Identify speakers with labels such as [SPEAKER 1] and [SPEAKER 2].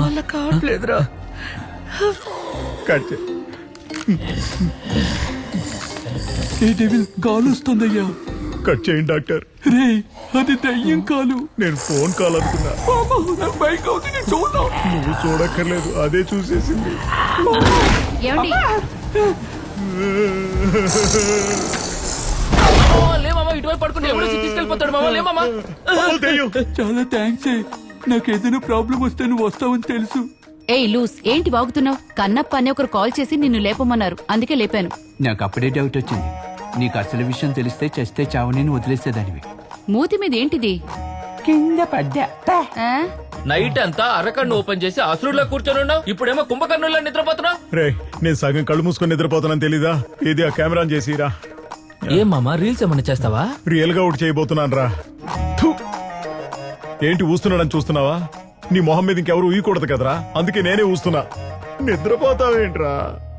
[SPEAKER 1] వల్ల కావట్లేదురా.
[SPEAKER 2] కట్ చేయి.
[SPEAKER 3] ఏ devil గాలొస్తుందయ్యా.
[SPEAKER 2] Cut చేయండి డాక్టర్.
[SPEAKER 3] రే అది దయ్యం కాలు.
[SPEAKER 2] నేను ఫోన్ కాల్ అనుకున్నా.
[SPEAKER 3] అమ్మా, నాకు భయంగా ఉంది, నేను చూడను.
[SPEAKER 2] నువ్వు చూడక్కర్లేదు, అదే చూసేసింది.
[SPEAKER 4] ఏమండి
[SPEAKER 1] లేమమ్మా, ఇటువైపు పడుకుని ఎవరో తీసుకెళ్ళిపోతాడు మామ. లేమమ్మా.
[SPEAKER 2] దెయ్యం.
[SPEAKER 3] చాలా థ్యాంక్స్. నాకు ఏదైనా ప్రాబ్లం వస్తే నువ్వు వస్తావని తెలుసు.
[SPEAKER 4] ఏయ్ లూస్, ఏంటి వాగుతున్నావు? కన్నప్ప అని ఒకరు కాల్ చేసి నిన్ను లేపమన్నారు, అందుకే లేపాను.
[SPEAKER 3] నాకు అప్పుడే డౌట్ వచ్చింది. నీకు అసలు విషయం తెలిస్తే చస్తే చావని వదిలేసేదానివి.
[SPEAKER 4] మూతి మీద ఏంటిది?
[SPEAKER 3] కింద పడ్డా.
[SPEAKER 4] ఆ?
[SPEAKER 1] నైట్ అంతా అరకన్ను ఓపెన్ చేసి అసురులో కూర్చొని ఉన్నావు, ఇప్పుడేమో కుంభకర్ణుల్లో నిద్రపోతున్నావు.
[SPEAKER 2] రే, నేను సగం కళ్ళు మూసుకొని నిద్రపోతానని తెలీదా? ఇది ఆ కెమెరా ఆన్ చేసిరా.
[SPEAKER 1] ఏం మామా, రీల్స్ ఏమన్నా చేస్తావా?
[SPEAKER 2] రియల్ గా ఒకటి చేయబోతున్నాను రా. ఏంటి ఊస్తున్నాడని చూస్తున్నావా? నీ మొహం మీద ఇంకెవరు ఊయకూడదు కదరా, అందుకే నేనే ఊస్తున్నా. నిద్రపోతావేంట్రా?